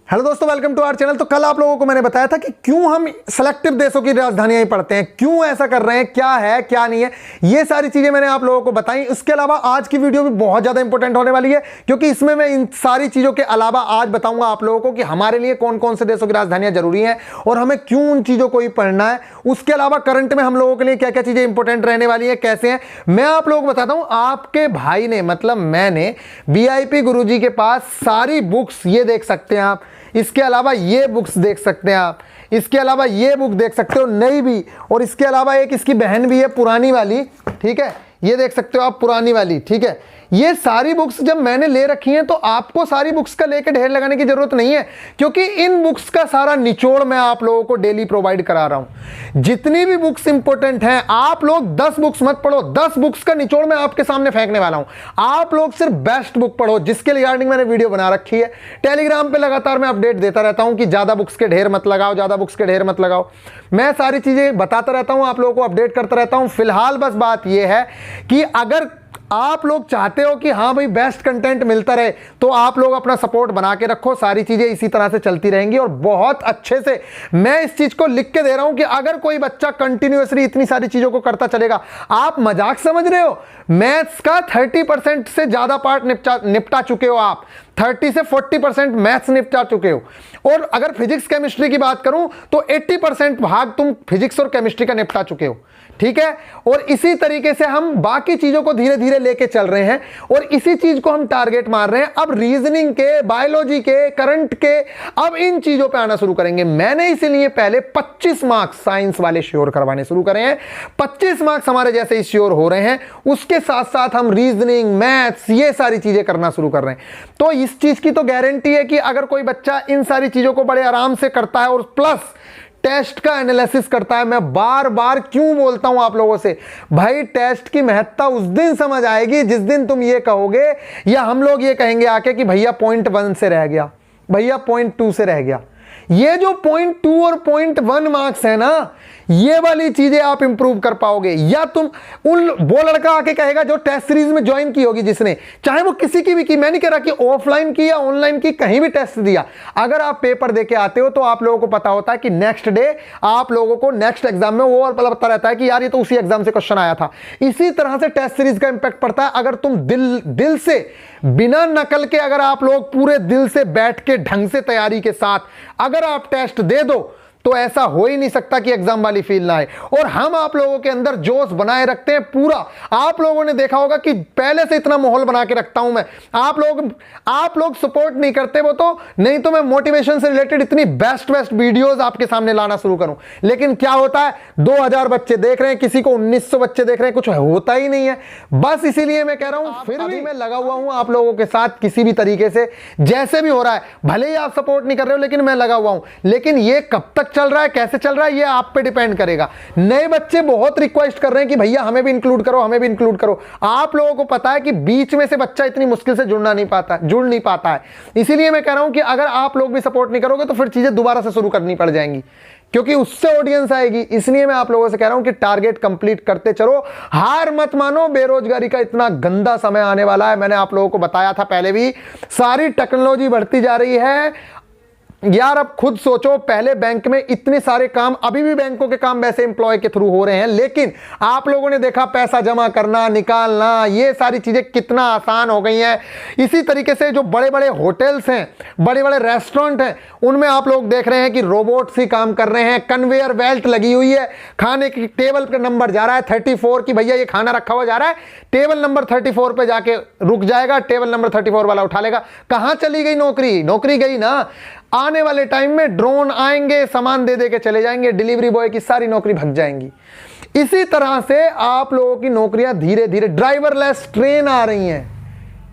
Hello दोस्तों, welcome to our channel. तो कल आप लोगों को मैंने बताया था कि क्यों हम सेलेक्टिव देशों की राजधानियां ही पढ़ते हैं, क्यों ऐसा कर रहे हैं, क्या है क्या नहीं है, ये सारी चीजें मैंने आप लोगों को बताई। इसके अलावा आज की वीडियो भी बहुत ज्यादा इंपॉर्टेंट होने वाली है, क्योंकि इसमें मैं इन सारी चीजों के अलावा आज बताऊंगा आप लोगों को कि हमारे लिए कौन कौन से देशों की राजधानियां जरूरी हैं और हमें क्यों उन चीजों को ही पढ़ना है। उसके अलावा करंट में हम लोगों के लिए क्या क्या चीजें इंपॉर्टेंट रहने वाली है, कैसे हैं, मैं आप लोगों को बताता हूं। आपके भाई ने, मतलब मैंने VIP गुरुजी के पास सारी बुक्स, ये देख सकते हैं आप, इसके अलावा ये बुक्स देख सकते हैं आप, इसके अलावा ये बुक देख सकते हो नई भी, और इसके अलावा एक इसकी बहन भी है पुरानी वाली, ठीक है, ये देख सकते हो आप पुरानी वाली, ठीक है। ये सारी बुक्स जब मैंने ले रखी हैं तो आपको सारी बुक्स का लेके ढेर लगाने की जरूरत नहीं है, क्योंकि इन बुक्स का सारा निचोड़ मैं आप लोगों को डेली प्रोवाइड करा रहा हूं। जितनी भी बुक्स इंपॉर्टेंट हैं, आप लोग 10 बुक्स मत पढ़ो, 10 बुक्स का निचोड़ मैं आपके सामने फेंकने वाला हूं। आप लोग सिर्फ बेस्ट बुक पढ़ो, जिसके रिगार्डिंग मैंने वीडियो बना रखी है। टेलीग्राम पे लगातार मैं अपडेट देता रहता हूं कि ज्यादा बुक्स के ढेर मत लगाओ, ज्यादा बुक्स के ढेर मत लगाओ। मैं सारी चीजें बताता रहता हूं, आप लोगों को अपडेट करता रहता हूं। फिलहाल बस बात यह है कि अगर आप लोग चाहते हो कि हाँ भाई बेस्ट कंटेंट मिलता रहे, तो आप लोग अपना सपोर्ट बना के रखो। सारी चीजें इसी तरह से चलती रहेंगी और बहुत अच्छे से मैं इस चीज को लिख के दे रहा हूं कि अगर कोई बच्चा कंटिन्यूअसली इतनी सारी चीजों को करता चलेगा, आप मजाक समझ रहे हो, मैथ्स का 30% से ज्यादा पार्ट निपटा चुके हो आप, 30 से 40% मैथ्स निपटा चुके हो। और अगर फिजिक्स केमिस्ट्री की बात करूं तो 80% भाग तुम फिजिक्स और केमिस्ट्री का निपटा चुके हो, ठीक है। और इसी तरीके से हम बाकी चीजों को धीरे धीरे लेके चल रहे हैं और इसी चीज को हम टारगेट मार रहे हैं। अब रीजनिंग के, बायोलॉजी के, करंट के, अब इन चीजों पे आना शुरू करेंगे। मैंने इसीलिए पहले 25 मार्क्स साइंस वाले श्योर करवाने शुरू करे हैं। 25 मार्क्स हमारे जैसे श्योर हो रहे हैं, उसके साथ साथ हम रीजनिंग, मैथ्स, ये सारी चीजें करना शुरू कर रहे हैं। तो इस चीज की तो गारंटी है कि अगर कोई बच्चा इन सारी चीजों को बड़े आराम से करता है और प्लस टेस्ट का एनालिसिस करता है, मैं बार बार क्यों बोलता हूं आप लोगों से, भाई टेस्ट की महत्ता उस दिन समझ आएगी जिस दिन तुम ये कहोगे या हम लोग ये कहेंगे आके कि भैया पॉइंट 1 से रह गया, भैया पॉइंट 2 से रह गया। ये जो पॉइंट 2 और पॉइंट 1 मार्क्स है ना, ये वाली चीजें आप इंप्रूव कर पाओगे। या तुम वो लड़का आके कहेगा जो टेस्ट सीरीज में ज्वाइन की होगी, जिसने, चाहे वो किसी की भी की, मैं नहीं कह रहा कि ऑफलाइन की या ऑनलाइन की, कहीं भी टेस्ट दिया, अगर आप पेपर देके आते हो तो आप लोगों को पता होता है कि नेक्स्ट डे आप लोगों को नेक्स्ट एग्जाम में वो पता रहता है कि यार ये तो उसी एग्जाम से क्वेश्चन आया था। इसी तरह से टेस्ट सीरीज का इंपैक्ट पड़ता है। अगर तुम दिल से, बिना नकल के, अगर आप लोग पूरे दिल से बैठ के ढंग से तैयारी के साथ अगर आप टेस्ट दे दो, तो ऐसा हो ही नहीं सकता कि एग्जाम वाली फील ना आए। और हम आप लोगों के अंदर जोश बनाए रखते हैं पूरा। आप लोगों ने देखा होगा कि पहले से इतना माहौल बना के रखता हूं मैं। आप लोग सपोर्ट नहीं करते, वो तो नहीं तो मैं मोटिवेशन से रिलेटेड इतनी बेस्ट वीडियोस आपके सामने लाना शुरू करूं। लेकिन क्या होता है, 2000 बच्चे देख रहे हैं, किसी को 1900 बच्चे देख रहे हैं, कुछ होता ही नहीं है। बस इसीलिए मैं कह रहा हूं, फिर भी मैं लगा हुआ हूं आप लोगों के साथ, किसी भी तरीके से, जैसे भी हो रहा है। भले ही आप सपोर्ट नहीं कर रहे हो, लेकिन मैं लगा हुआ हूं। लेकिन ये कब तक चल रहा है, कैसे चल रहा है, ये आप पे डिपेंड करेगा। नए बच्चे बहुत रिक्वेस्ट कर रहे हैं कि भैया हमें भी इंक्लूड करो, हमें भी इंक्लूड करो। आप लोगों को पता है कि बीच में से बच्चा इतनी मुश्किल से जुड़ नहीं पाता है। इसीलिए मैं कह रहा हूं कि अगर आप लोग भी सपोर्ट नहीं करोगे तो फिर चीजें दोबारा से शुरू करनी पड़ जाएंगी, क्योंकि उससे ऑडियंस आएगी। इसलिए मैं आप लोगों से कह रहा हूं कि टारगेट कंप्लीट करते चलो, हार मत मानो। बेरोजगारी का इतना गंदा समय आने वाला है, मैंने आप लोगों को बताया था पहले भी। सारी टेक्नोलॉजी बढ़ती जा रही है यार। अब खुद सोचो, पहले बैंक में इतने सारे काम, अभी भी बैंकों के काम वैसे एम्प्लॉय के थ्रू हो रहे हैं, लेकिन आप लोगों ने देखा पैसा जमा करना, निकालना, ये सारी चीजें कितना आसान हो गई हैं। इसी तरीके से जो बड़े बड़े होटल्स हैं, बड़े बड़े रेस्टोरेंट हैं, उनमें आप लोग देख रहे हैं कि रोबोट्स ही काम कर रहे हैं। कन्वेयर बेल्ट लगी हुई है, खाने की टेबल पर नंबर जा रहा है 34 की, भैया ये खाना रखा हुआ जा रहा है, टेबल नंबर 34 पे जाके रुक जाएगा, टेबल नंबर 34 वाला उठा लेगा। कहां चली गई नौकरी? नौकरी गई ना। आने वाले टाइम में ड्रोन आएंगे, सामान दे दे के चले जाएंगे, डिलीवरी बॉय की सारी नौकरी भग जाएंगी। इसी तरह से आप लोगों की नौकरियां धीरे धीरे, ड्राइवरलेस ट्रेन आ रही हैं,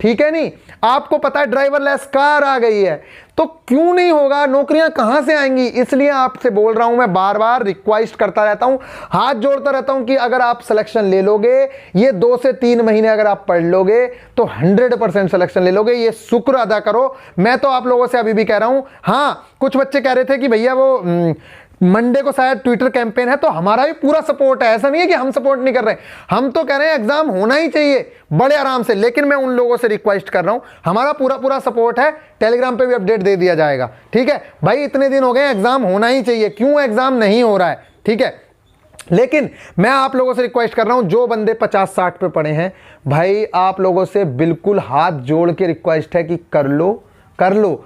ठीक है नहीं, आपको पता है ड्राइवरलेस कार आ गई है, तो क्यों नहीं होगा, नौकरियां कहां से आएंगी। इसलिए आपसे बोल रहा हूं, मैं बार बार रिक्वेस्ट करता रहता हूं, हाथ जोड़ता रहता हूं कि अगर आप सिलेक्शन ले लोगे, ये 2 से 3 महीने अगर आप पढ़ लोगे तो 100% सिलेक्शन ले लोगे। ये शुक्र अदा करो। मैं तो आप लोगों से अभी भी कह रहा हूं। हां, कुछ बच्चे कह रहे थे कि भैया वो मंडे को शायद ट्विटर कैंपेन है, तो हमारा भी पूरा सपोर्ट है। ऐसा नहीं है कि हम सपोर्ट नहीं कर रहे हैं, हम तो कह रहे हैं एग्जाम होना ही चाहिए बड़े आराम से। लेकिन मैं उन लोगों से रिक्वेस्ट कर रहा हूं, हमारा पूरा सपोर्ट है, टेलीग्राम पे भी अपडेट दे दिया जाएगा, ठीक है भाई। इतने दिन हो गए, एग्जाम होना ही चाहिए, क्यों एग्जाम नहीं हो रहा है, ठीक है। लेकिन मैं आप लोगों से रिक्वेस्ट कर रहा हूं, जो बंदे 50-60 पे पड़े हैं भाई, आप लोगों से बिल्कुल हाथ जोड़ के रिक्वेस्ट है कि कर लो।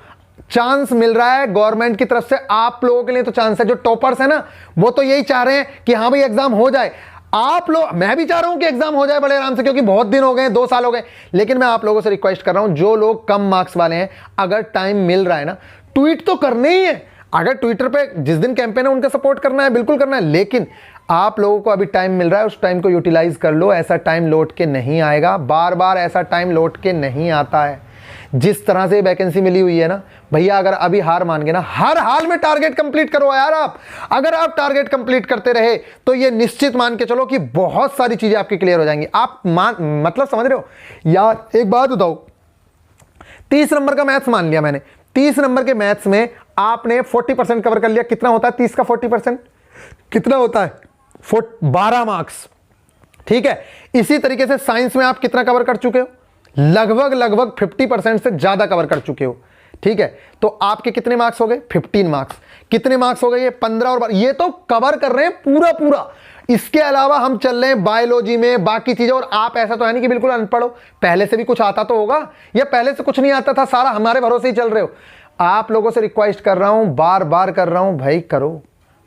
चांस मिल रहा है गवर्नमेंट की तरफ से, आप लोगों के लिए तो चांस है। जो टॉपर्स है ना, वो तो यही चाह रहे हैं कि हाँ भाई एग्जाम हो जाए। आप लोग, मैं भी चाह रहा हूं कि एग्जाम हो जाए बड़े आराम से, क्योंकि बहुत दिन हो गए, 2 साल हो गए। लेकिन मैं आप लोगों से रिक्वेस्ट कर रहा हूं, जो लोग कम मार्क्स वाले हैं, अगर टाइम मिल रहा है ना, ट्वीट तो करने ही है। अगर ट्विटर पे जिस दिन कैंपेन है उनका सपोर्ट करना है, बिल्कुल करना है। लेकिन आप लोगों को अभी टाइम मिल रहा है, उस टाइम को यूटिलाइज कर लो। ऐसा टाइम लौट के नहीं आएगा, बार बार ऐसा टाइम लौट के नहीं आता है। जिस तरह से वैकेंसी मिली हुई है ना भैया, अगर अभी हार मान गए ना, हर हाल में टारगेट कंप्लीट करो यार आप। अगर आप टारगेट कंप्लीट करते रहे तो ये निश्चित मान के चलो कि बहुत सारी चीजें आपकी क्लियर हो जाएंगी। आप मतलब समझ रहे हो यार। एक बात बताओ, 30 नंबर का मैथ्स मान लिया मैंने, 30 नंबर के मैथ्स में आपने 40% कवर कर लिया। कितना होता है 30 का 40%? कितना होता है? 12 मार्क्स, ठीक है। इसी तरीके से साइंस में आप कितना कवर कर चुके हो? लगभग 50% से ज्यादा कवर कर चुके हो, ठीक है। तो आपके कितने मार्क्स हो गए? 15 मार्क्स। कितने मार्क्स हो गए? ये 15 और 12, ये तो कवर कर रहे हैं पूरा। इसके अलावा हम चल रहे हैं बायोलॉजी में, बाकी चीजें। और आप ऐसा तो है नहीं कि बिल्कुल अनपढ़ हो, पहले से भी कुछ आता तो होगा, या पहले से कुछ नहीं आता था, सारा हमारे भरोसे ही चल रहे हो। आप लोगों से रिक्वेस्ट कर रहा हूं, बार कर रहा हूं भाई, करो,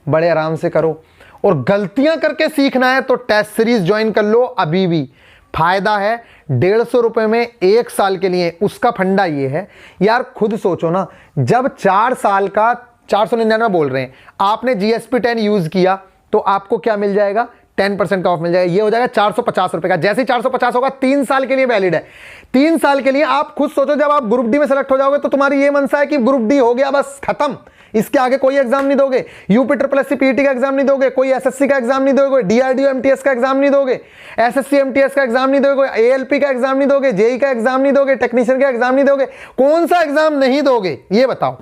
बड़े आराम से करो। और गलतियां करके सीखना है तो टेस्ट सीरीज ज्वाइन कर लो, अभी भी फायदा है। 150 रुपए में 1 साल के लिए। उसका फंडा ये है यार, खुद सोचो ना, जब 4 साल का 499 बोल रहे हैं, आपने GSP 10 यूज किया तो आपको क्या मिल जाएगा? 10% का ऑफ मिल जाएगा। ये हो जाएगा 450 रुपए का। जैसे ही 450 होगा, 3 साल के लिए वैलिड है। 3 साल के लिए आप खुद सोचो, जब आप ग्रुप डी में सेलेक्ट हो जाओगे तो तुम्हारी ये मनसा है कि ग्रुप डी हो गया, बस खत्म, इसके आगे कोई एग्जाम नहीं दोगे। यूपी पीटी का एग्जाम नहीं दोगे, कोई एसएससी का एग्जाम नहीं दोगे, DRDO MTS का एग्जाम नहीं दोगे, SSC MTS का एग्जाम नहीं दोगे, ALP का एग्जाम नहीं दोगे, जेई का एग्जाम नहीं दोगे, टेक्नीशियन का एग्जाम नहीं दोगे। कौन सा एग्जाम नहीं दोगे ये बताओ?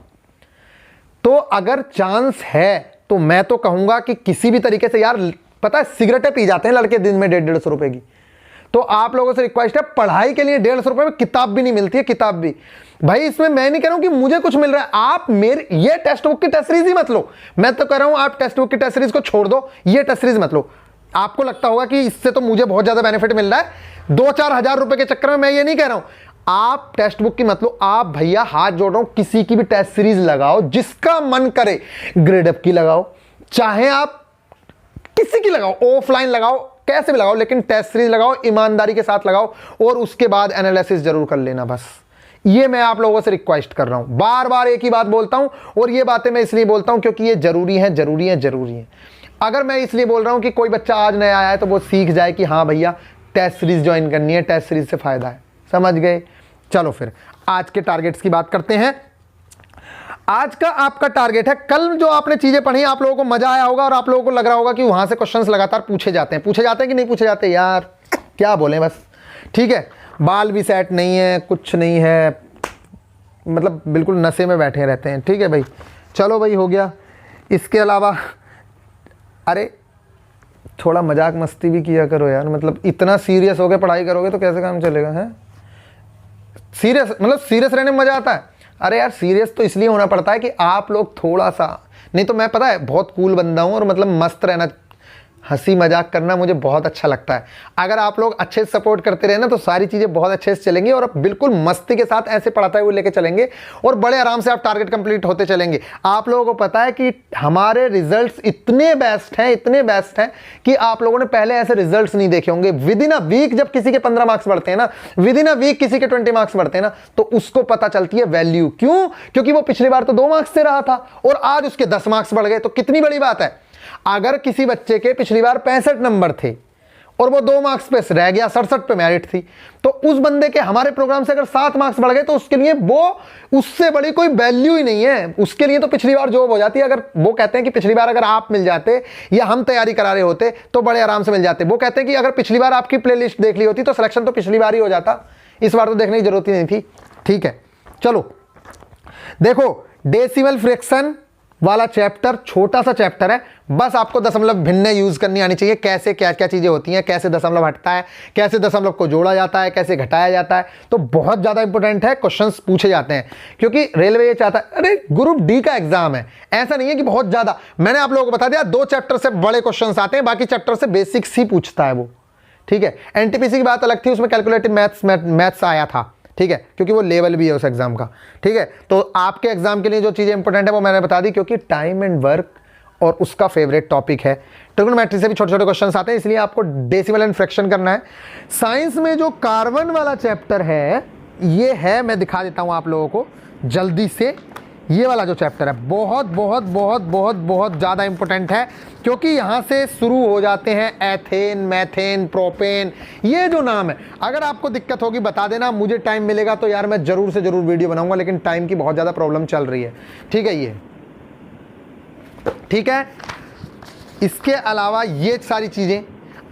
तो अगर चांस है तो मैं तो कहूंगा कि किसी भी तरीके से, यार पता है सिगरेटें पी जाते हैं लड़के दिन में 150 रुपए की। तो आप लोगों से रिक्वेस्ट है, पढ़ाई के लिए 150 रुपए में किताब भी नहीं मिलती है, किताब भी भाई। इसमें मैं नहीं कह रहा हूं कि मुझे कुछ मिल रहा है, आप मेरे ये टेक्स्ट बुक की टेस्ट सीरीज ही मत लो। मैं तो कह रहा हूं आप टेक्स्ट बुक की टेस्ट सीरीज को छोड़ दो, ये टेस्ट सीरीज मत लो। आपको लगता होगा कि इससे तो मुझे बहुत ज्यादा बेनिफिट मिल रहा है 2-4 हजार रुपए के चक्कर में, मैं ये नहीं कह रहा हूं। आप टेक्स्ट बुक की मत लो, आप भैया हाथ जोड़ रहा हूं, किसी की भी टेस्ट सीरीज लगाओ, जिसका मन करे। ग्रेडअप की लगाओ, चाहे आप किसी की लगाओ, ऑफलाइन लगाओ, कैसे भी लगाओ, लेकिन टेस्ट सीरीज लगाओ, ईमानदारी के साथ लगाओ, और उसके बाद एनालिसिस जरूर कर लेना। बस ये मैं आप लोगों से रिक्वेस्ट कर रहा हूं। बार एक ही बात बोलता हूं, और ये बातें मैं इसलिए बोलता हूं क्योंकि ये जरूरी है। अगर मैं इसलिए बोल रहा हूं कि कोई बच्चा आज नया आया है तो वो सीख जाए कि हाँ भैया टेस्ट सीरीज ज्वाइन करनी है, टेस्ट सीरीज से फायदा है। समझ गए? चलो फिर आज के टारगेट्स की बात करते हैं। आज का आपका टारगेट है, कल जो आपने चीजें पढ़ी आप लोगों को मजा आया होगा, और आप लोगों को लग रहा होगा कि वहां से क्वेश्चंस लगातार पूछे जाते हैं कि नहीं पूछे जाते, यार क्या बोले बस, ठीक है। बाल भी सेट नहीं है, कुछ नहीं है, मतलब बिल्कुल नशे में बैठे रहते हैं, ठीक है भाई। चलो भाई हो गया। इसके अलावा अरे थोड़ा मजाक मस्ती भी किया करो यार, मतलब इतना सीरियस होकर पढ़ाई करोगे तो कैसे काम चलेगा? है सीरियस, मतलब सीरियस रहने में मजा आता है। अरे यार सीरियस तो इसलिए होना पड़ता है कि आप लोग थोड़ा सा, नहीं तो मैं पता है बहुत कूल बंदा हूं, और मतलब मस्त रहना, हंसी मजाक करना मुझे बहुत अच्छा लगता है। अगर आप लोग अच्छे से सपोर्ट करते रहे ना तो सारी चीज़ें बहुत अच्छे से चलेंगी, और बिल्कुल मस्ती के साथ ऐसे पढ़ाते हुए लेके चलेंगे, और बड़े आराम से आप टारगेट कंप्लीट होते चलेंगे। आप लोगों को पता है कि हमारे रिजल्ट्स इतने बेस्ट हैं कि आप लोगों ने पहले ऐसे रिजल्ट्स नहीं देखे होंगे। विद इन अ वीक जब किसी के 15 मार्क्स बढ़ते हैं ना, विद इन अ वीक किसी के 20 मार्क्स बढ़ते हैं ना, तो उसको पता चलती है वैल्यू। क्यों? क्योंकि वो पिछली बार तो 2 मार्क्स से रहा था और आज उसके 10 मार्क्स बढ़ गए, तो कितनी बड़ी बात है। अगर किसी बच्चे के पिछली बार 65 नंबर थे और वो 2 मार्क्स पे रह गया, 67 पे मेरिट थी, तो उस बंदे के हमारे प्रोग्राम से अगर 7 मार्क्स बढ़ गए तो उसके लिए वो, उससे बड़ी कोई वैल्यू ही नहीं है। उसके लिए तो पिछली बार जॉब हो जाती है। अगर वो कहते हैं कि पिछली बार अगर आप मिल जाते या हम तैयारी करा रहे होते तो बड़े आराम से मिल जाते। वो कहते हैं कि अगर पिछली बार आपकी प्लेलिस्ट देख ली होती तो सिलेक्शन तो पिछली बार ही हो जाता, इस बार तो देखने की जरूरत ही नहीं थी, ठीक है। चलो देखो, डेसिमल फ्रैक्शन वाला चैप्टर छोटा सा चैप्टर है, बस आपको दशमलव भिन्न यूज करनी आनी चाहिए, कैसे क्या क्या चीजें होती हैं, कैसे दशमलव हटता है, कैसे दशमलव को जोड़ा जाता है, कैसे घटाया जाता है। तो बहुत ज्यादा इंपॉर्टेंट है, क्वेश्चंस पूछे जाते हैं, क्योंकि रेलवे ये चाहता है, अरे ग्रुप डी का एग्जाम है, ऐसा नहीं है कि बहुत ज्यादा। मैंने आप लोगों को बता दिया 2 चैप्टर से बड़े क्वेश्चंस आते हैं, बाकी चैप्टर से बेसिक्स ही पूछता है वो, ठीक है। एनटीपीसी की बात अलग थी, उसमें कैलकुलेटिव मैथ्स आया था, ठीक है, क्योंकि वो लेवल भी है उस एग्जाम का, ठीक है। तो आपके एग्जाम के लिए जो चीजें इंपॉर्टेंट है वो मैंने बता दी, क्योंकि टाइम एंड वर्क और उसका फेवरेट टॉपिक है। ट्रिग्नोमेट्री से भी छोटे छोटे क्वेश्चंस आते हैं, इसलिए आपको डेसिमल एंड फ्रैक्शन करना है। साइंस में जो कार्बन वाला चैप्टर है, ये है, मैं दिखा देता हूं आप लोगों को जल्दी से। ये वाला जो चैप्टर है बहुत बहुत बहुत बहुत बहुत ज़्यादा इंपॉर्टेंट है, क्योंकि यहाँ से शुरू हो जाते हैं एथेन, मैथेन, प्रोपेन, ये जो नाम है। अगर आपको दिक्कत होगी बता देना, मुझे टाइम मिलेगा तो यार मैं ज़रूर से ज़रूर वीडियो बनाऊंगा, लेकिन टाइम की बहुत ज़्यादा प्रॉब्लम चल रही है, ठीक है। ये ठीक है। इसके अलावा ये सारी चीज़ें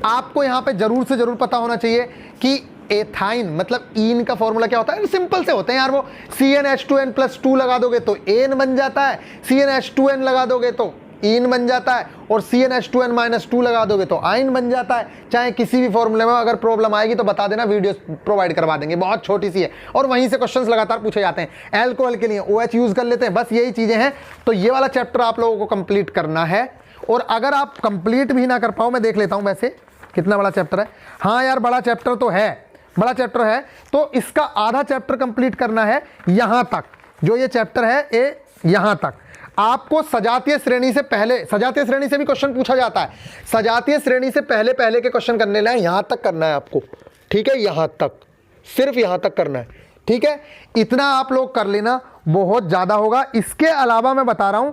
आपको यहाँ पे ज़रूर से ज़रूर पता होना चाहिए कि एथाइन मतलब ईन का फॉर्मूला क्या होता है। सिंपल से होते हैं यार, वो CnH2n+2 लगा दोगे तो एन बन जाता है, CnH2n लगा दोगे तो ईन बन जाता है, और CnH2n-2 लगा दोगे तो आइन बन जाता है। चाहे किसी भी फॉर्मूले में अगर प्रॉब्लम आएगी तो बता देना, वीडियो प्रोवाइड करवा देंगे, बहुत छोटी सी है, और वहीं से क्वेश्चंस लगातार पूछे जाते हैं। एल्कोहल के लिए OH यूज कर लेते हैं, बस यही चीजें हैं। तो ये वाला चैप्टर आप लोगों को कंप्लीट करना है, और अगर आप कंप्लीट भी ना कर पाओ, मैं देख लेता हूं वैसे कितना बड़ा चैप्टर है। हाँ यार बड़ा चैप्टर तो है, बड़ा चैप्टर है, तो इसका आधा चैप्टर कंप्लीट करना है यहां तक। जो ये चैप्टर है ये यहां तक आपको सजातीय श्रेणी से पहले, सजातीय श्रेणी से भी क्वेश्चन पूछा जाता है, सजातीय श्रेणी से पहले पहले के क्वेश्चन करने हैं, यहां तक करना है आपको, ठीक है। यहां तक, सिर्फ यहां तक करना है, ठीक है। इतना आप लोग कर लेना, बहुत ज्यादा होगा। इसके अलावा मैं बता रहा हूं,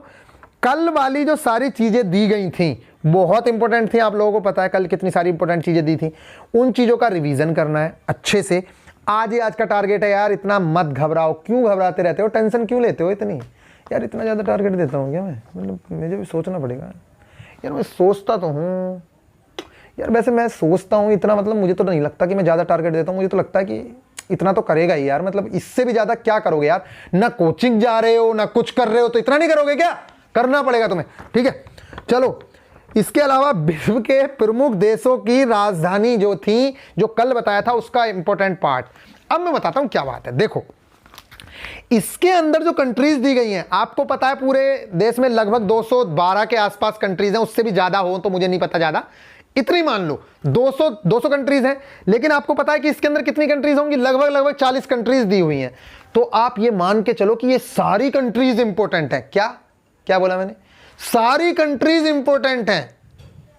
कल वाली जो सारी चीजें दी गई थी बहुत इंपॉर्टेंट थी, आप लोगों को पता है कल कितनी सारी इंपॉर्टेंट चीजें दी थी, उन चीजों का रिवीजन करना है अच्छे से। आज ही आज का टारगेट है यार, इतना मत घबराओ। क्यों घबराते रहते हो, टेंशन क्यों लेते हो इतनी यार? इतना ज़्यादा टारगेट देता हूँ क्या मैं? मतलब मुझे भी सोचना पड़ेगा यार। मैं सोचता तो हूँ यार, वैसे मैं सोचता हूँ इतना, मतलब मुझे तो नहीं लगता कि मैं ज़्यादा टारगेट देता हूँ। मुझे तो लगता है कि इतना तो करेगा ही यार, मतलब इससे भी ज़्यादा क्या करोगे यार? ना कोचिंग जा रहे हो ना कुछ कर रहे हो, तो इतना नहीं करोगे क्या? करना पड़ेगा तुम्हें, ठीक है। चलो, इसके अलावा विश्व के प्रमुख देशों की राजधानी जो थी, जो कल बताया था, उसका इंपॉर्टेंट पार्ट अब मैं बताता हूं क्या बात है। देखो, इसके अंदर जो कंट्रीज दी गई हैं, आपको पता है पूरे देश में लगभग 212 के आसपास कंट्रीज हैं, उससे भी ज्यादा हो तो मुझे नहीं पता, ज्यादा इतनी मान लो 200 कंट्रीज हैं। लेकिन आपको पता है कि इसके अंदर कितनी कंट्रीज होंगी? लगभग 40 कंट्रीज दी हुई हैं। तो आप ये मान के चलो कि ये सारी कंट्रीज इंपॉर्टेंट है। क्या बोला मैंने? सारी कंट्रीज इंपॉर्टेंट हैं।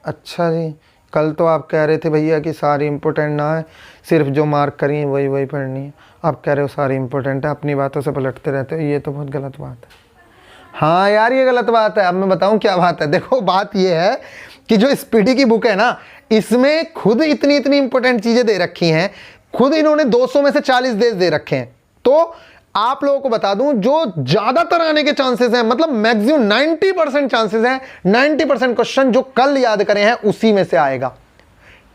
अच्छा जी, कल तो आप कह रहे थे भैया कि सारी इंपॉर्टेंट ना है, सिर्फ जो मार्क करी है वही पढ़नी है। आप कह रहे हो सारी इंपॉर्टेंट है, अपनी बातों से पलटते रहते हो, ये तो बहुत गलत बात है। हाँ यार, ये गलत बात है। अब मैं बताऊं क्या बात है। देखो, बात ये है कि जो स्पीडी की बुक है ना, इसमें खुद इतनी इंपॉर्टेंट चीजें दे रखी हैं, खुद इन्होंने 200 में से 40 देश दे रखे हैं। तो आप लोगों को बता दूं, जो ज्यादातर आने के चांसेस हैं, मतलब मैक्सिमम 90% चांसेस हैं, 90% क्वेश्चन जो कल याद करें हैं उसी में से आएगा।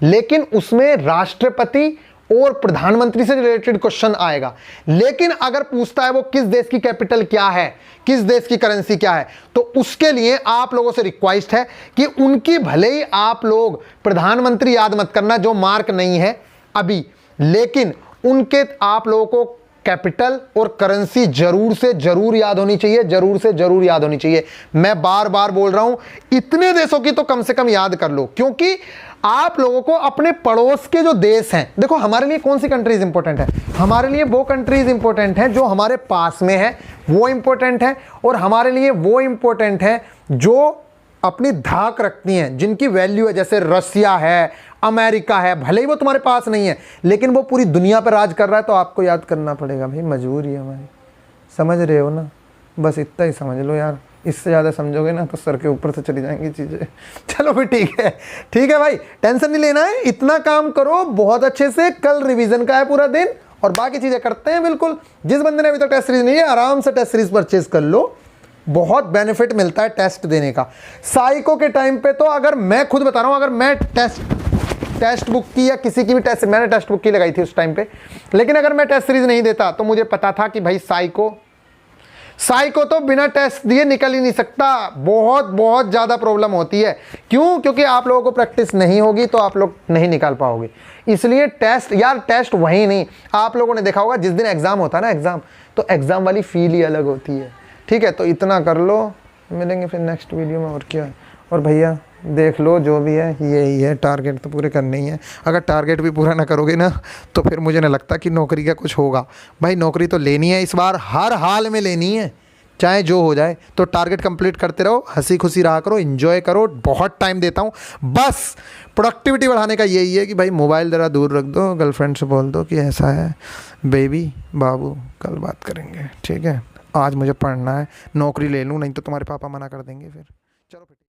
लेकिन उसमें राष्ट्रपति और प्रधानमंत्री से रिलेटेड क्वेश्चन आएगा। लेकिन अगर पूछता है वो किस देश की कैपिटल क्या है, किस देश की करेंसी क्या है, तो उसके लिए आप लोगों से रिक्वेस्ट है कि उनकी भले ही आप लोग प्रधानमंत्री याद मत करना, जो मार्क नहीं है अभी, लेकिन उनके आप लोगों को कैपिटल और करेंसी जरूर से जरूर याद होनी चाहिए, जरूर से जरूर याद होनी चाहिए। मैं बार बार बोल रहा हूं, इतने देशों की तो कम से कम याद कर लो, क्योंकि आप लोगों को अपने पड़ोस के जो देश हैं, देखो हमारे लिए कौन सी कंट्रीज इंपॉर्टेंट है? हमारे लिए वो कंट्रीज इंपॉर्टेंट हैं जो हमारे पास में है, वो इंपॉर्टेंट है। और हमारे लिए वो इंपॉर्टेंट है जो अपनी धाक रखती हैं, जिनकी वैल्यू है, जैसे रसिया है, अमेरिका है। भले ही वो तुम्हारे पास नहीं है, लेकिन वो पूरी दुनिया पर राज कर रहा है, तो आपको याद करना पड़ेगा भाई, मजबूरी है हमारी। समझ रहे हो ना? बस इतना ही समझ लो यार, इससे ज़्यादा समझोगे ना तो सर के ऊपर से चली जाएंगी चीज़ें। चलो फिर ठीक है भाई, टेंशन नहीं लेना है, इतना काम करो बहुत अच्छे से। कल रिवीजन का है पूरा दिन, और बाकी चीज़ें करते हैं। बिल्कुल, जिस बंदे ने अभी तक टेस्ट सीरीज नहीं है, आराम से टेस्ट सीरीज परचेज कर लो, बहुत बेनिफिट मिलता है टेस्ट देने का। साइको के टाइम पे तो, अगर मैं खुद बता रहा हूँ, अगर मैं टेस्ट बुक की या किसी की भी टेस्ट, मैंने टेस्ट बुक की लगाई थी उस टाइम पे, लेकिन अगर मैं टेस्ट सीरीज नहीं देता तो मुझे पता था कि भाई साइको तो बिना टेस्ट दिए निकल ही नहीं सकता, बहुत बहुत ज़्यादा प्रॉब्लम होती है। क्यों? क्योंकि आप लोगों को प्रैक्टिस नहीं होगी तो आप लोग नहीं निकाल पाओगे। इसलिए टेस्ट, यार टेस्ट वही नहीं, आप लोगों ने देखा होगा जिस दिन एग्ज़ाम होता है ना, एग्ज़ाम, तो एग्ज़ाम वाली फील ही अलग होती है। ठीक है, तो इतना कर लो, मिलेंगे फिर नेक्स्ट वीडियो में। और क्या है, और भैया देख लो जो भी है यही है, टारगेट तो पूरे करने ही है। अगर टारगेट भी पूरा ना करोगे ना तो फिर मुझे नहीं लगता कि नौकरी का कुछ होगा। भाई नौकरी तो लेनी है इस बार, हर हाल में लेनी है, चाहे जो हो जाए। तो टारगेट कंप्लीट करते रहो, हंसी खुशी रहा करो, एंजॉय करो। बहुत टाइम देता हूँ, बस प्रोडक्टिविटी बढ़ाने का यही है कि भाई मोबाइल ज़रा दूर रख दो, गर्लफ्रेंड से बोल दो कि ऐसा है बेबी बाबू, कल बात करेंगे, ठीक है, आज मुझे पढ़ना है, नौकरी ले लूँ नहीं तो तुम्हारे पापा मना कर देंगे फिर। चलो फिर।